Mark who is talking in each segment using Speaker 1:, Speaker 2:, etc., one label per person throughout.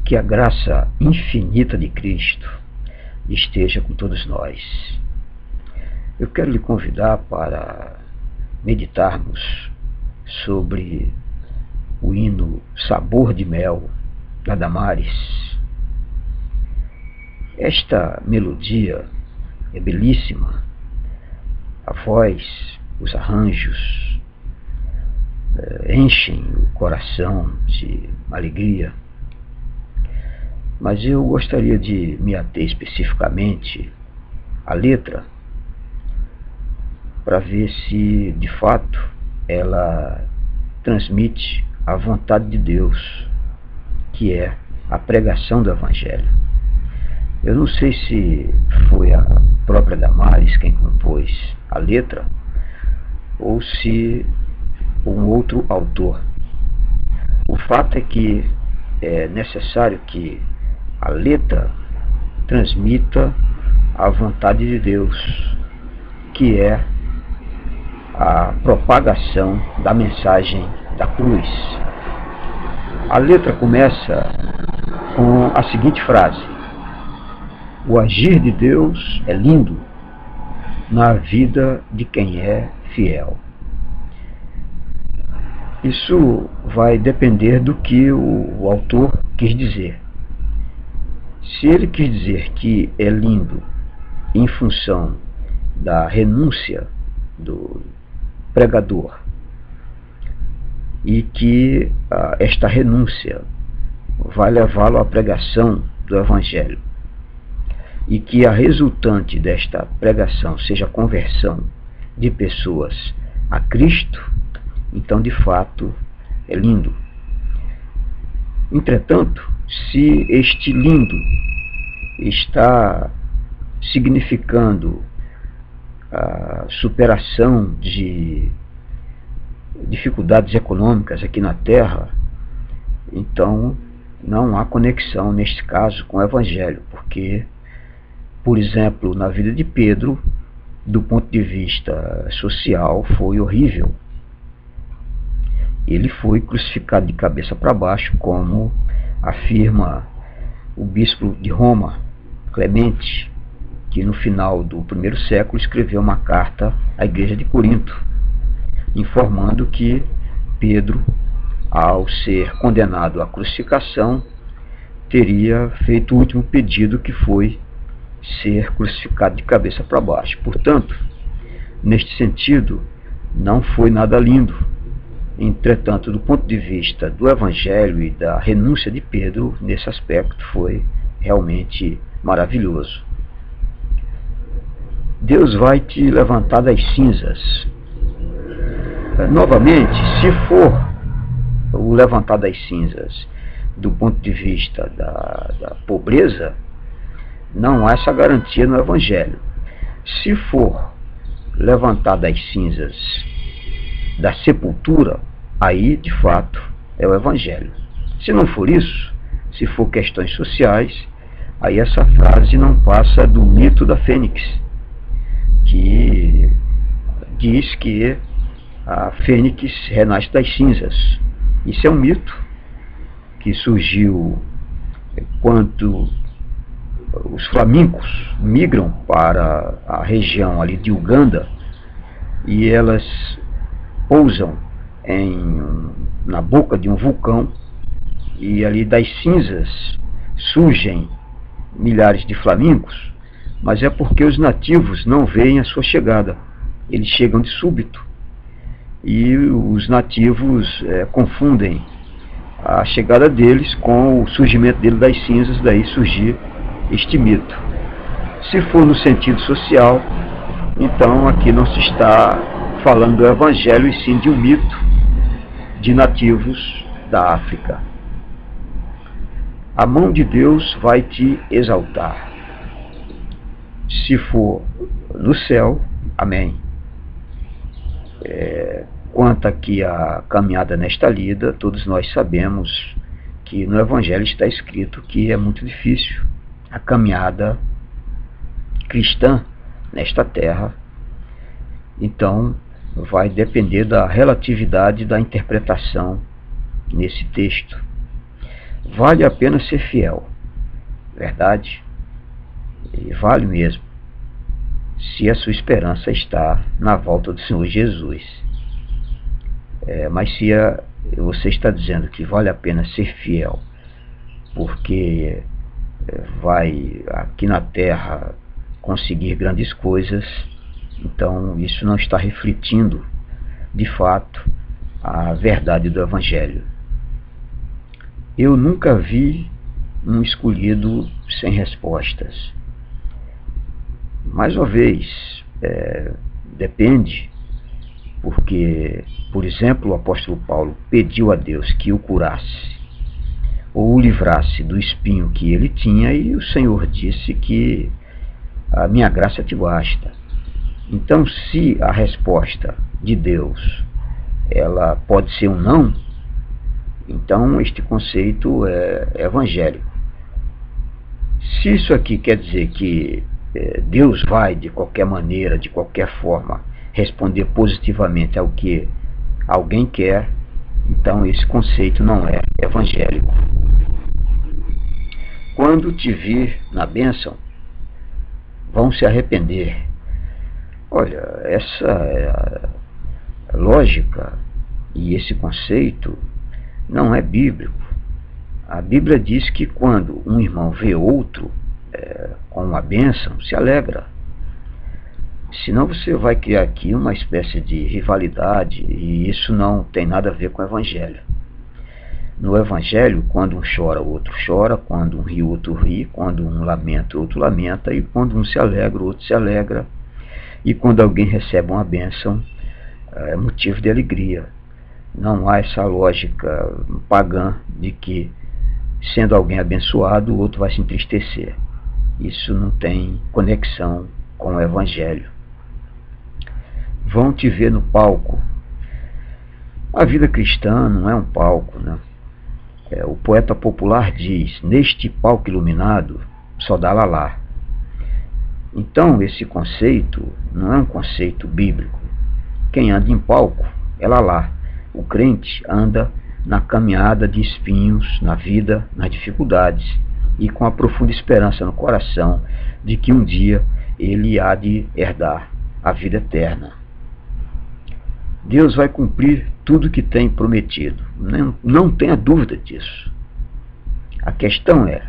Speaker 1: Que a graça infinita de Cristo esteja com todos nós. Eu quero lhe convidar para meditarmos sobre o hino Sabor de Mel, da Damares. Esta melodia é belíssima, a voz, os arranjos enchem o coração de alegria. Mas eu gostaria de me ater especificamente à letra, para ver se de fato ela transmite a vontade de Deus, que é a pregação do Evangelho. Eu não sei se foi a própria Damares quem compôs a letra, ou se um outro autor. O fato é que é necessário que a letra transmita a vontade de Deus, que é a propagação da mensagem da cruz. A letra começa com a seguinte frase: o agir de Deus é lindo na vida de quem é fiel. Isso vai depender do que o autor quis dizer. Se ele quis dizer que é lindo em função da renúncia do pregador e que esta renúncia vai levá-lo à pregação do Evangelho e que a resultante desta pregação seja a conversão de pessoas a Cristo, então de fato é lindo. Entretanto, se este lindo está significando a superação de dificuldades econômicas aqui na Terra, então não há conexão neste caso com o Evangelho, porque, por exemplo, na vida de Pedro, do ponto de vista social, foi horrível. Ele foi crucificado de cabeça para baixo, como afirma o bispo de Roma, Clemente, que no final do primeiro século escreveu uma carta à igreja de Corinto, informando que Pedro, ao ser condenado à crucificação, teria feito o último pedido, que foi ser crucificado de cabeça para baixo. Portanto, neste sentido, não foi nada lindo. Entretanto, do ponto de vista do Evangelho e da renúncia de Pedro, nesse aspecto foi realmente maravilhoso. Deus vai te levantar das cinzas. Novamente, se for o levantar das cinzas do ponto de vista da pobreza, não há essa garantia no Evangelho. Se for levantar das cinzas da sepultura, aí de fato é o Evangelho. Se não for isso, se for questões sociais, aí essa frase não passa do mito da fênix, que diz que a fênix renasce das cinzas. Isso é um mito que surgiu quando os flamencos migram para a região ali de Uganda e elas pousam na boca de um vulcão, e ali das cinzas surgem milhares de flamingos, mas é porque os nativos não veem a sua chegada. Eles chegam de súbito e os nativos confundem a chegada deles com o surgimento dele das cinzas, daí surgir este mito. Se for no sentido social, então aqui não se está falando do Evangelho, e sim de um mito de nativos da África. A mão de Deus vai te exaltar. Se for no céu, amém. Quanto aqui à caminhada nesta lida, todos nós sabemos que no Evangelho está escrito que é muito difícil a caminhada cristã nesta terra. Então, vai depender da relatividade da interpretação nesse texto. vale a pena ser fiel, verdade? E vale mesmo, se a sua esperança está na volta do Senhor Jesus. Mas se você está dizendo que vale a pena ser fiel, porque vai aqui na terra conseguir grandes coisas, então isso não está refletindo de fato a verdade do Evangelho. Eu nunca vi um escolhido sem respostas. Mais uma vez, depende, porque, por exemplo, o apóstolo Paulo pediu a Deus que o curasse ou o livrasse do espinho que ele tinha, e o Senhor disse que a minha graça te basta. Então, se a resposta de Deus ela pode ser um não, então este conceito é evangélico. Se isso aqui quer dizer que Deus vai, de qualquer maneira, de qualquer forma, responder positivamente ao que alguém quer, então esse conceito não é evangélico. Quando te vir na bênção, vão se arrepender. Olha, essa é a lógica e esse conceito não é bíblico. A Bíblia diz que quando um irmão vê outro com uma bênção, se alegra. Senão você vai criar aqui uma espécie de rivalidade, e isso não tem nada a ver com o Evangelho. No Evangelho, quando um chora, o outro chora, quando um ri, o outro ri, quando um lamenta, o outro lamenta, e quando um se alegra, o outro se alegra, e quando alguém recebe uma bênção, é motivo de alegria. Não há essa lógica pagã de que, sendo alguém abençoado, o outro vai se entristecer. Isso não tem conexão com o Evangelho. Vão te ver no palco. A vida cristã não é um palco, né? O poeta popular diz: neste palco iluminado só dá lalá. Então esse conceito não é um conceito bíblico. Quem anda em palco é lalá. O crente anda na caminhada de espinhos, na vida, nas dificuldades, e com a profunda esperança no coração de que um dia ele há de herdar a vida eterna. Deus vai cumprir tudo o que tem prometido. Não tenha dúvida disso. A questão é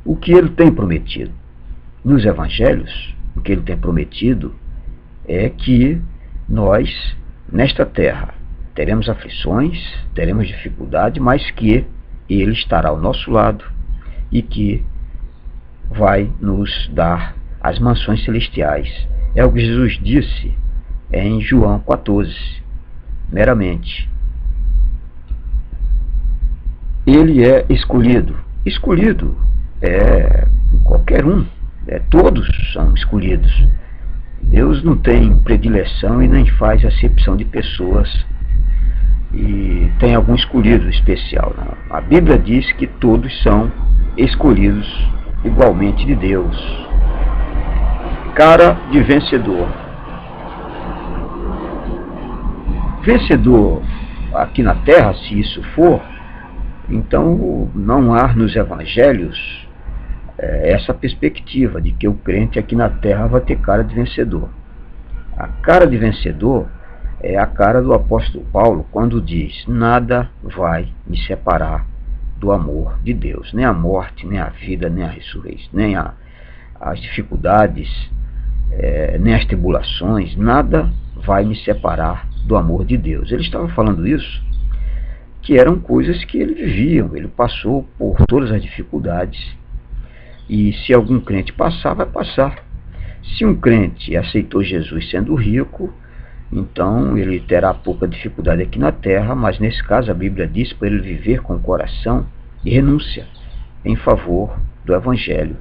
Speaker 1: o que ele tem prometido. Nos evangelhos, o que ele tem prometido é que nós, nesta terra, teremos aflições, teremos dificuldade, mas que ele estará ao nosso lado e que vai nos dar as mansões celestiais. É o que Jesus disse em João 14, meramente. Ele é escolhido. Escolhido é qualquer um. Todos são escolhidos. Deus não tem predileção e nem faz acepção de pessoas e tem algum escolhido especial. Não. A Bíblia diz que todos são escolhidos igualmente de Deus. Cara de vencedor. Vencedor aqui na terra, se isso for, então não há nos evangelhos essa perspectiva de que o crente aqui na terra vai ter cara de vencedor. A cara de vencedor é a cara do apóstolo Paulo quando diz: nada vai me separar do amor de Deus, nem a morte, nem a vida, nem a ressurreição, nem as dificuldades, nem as tribulações, nada vai me separar do amor de Deus. Ele estava falando isso, que eram coisas que ele vivia, ele passou por todas as dificuldades, e se algum crente passar, vai passar. Se um crente aceitou Jesus sendo rico, então ele terá pouca dificuldade aqui na terra, mas nesse caso a Bíblia diz para ele viver com o coração e renúncia em favor do Evangelho.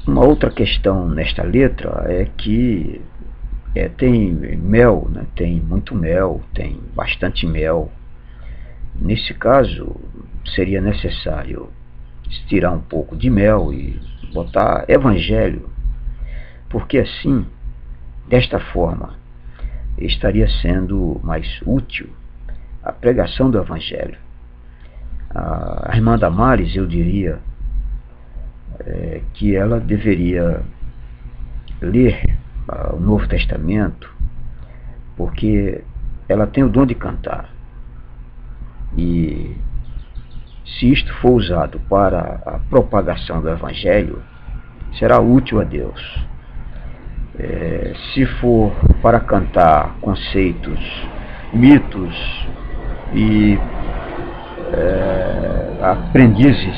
Speaker 1: Uma outra questão nesta letra é que tem mel, né? Tem muito mel, tem bastante mel. Nesse caso, seria necessário tirar um pouco de mel e botar Evangelho, porque assim, desta forma, estaria sendo mais útil a pregação do Evangelho. A irmã Damares, eu diria que ela deveria ler o Novo Testamento, porque ela tem o dom de cantar. E se isto for usado para a propagação do Evangelho, será útil a Deus. Se for para cantar conceitos, mitos e aprendizes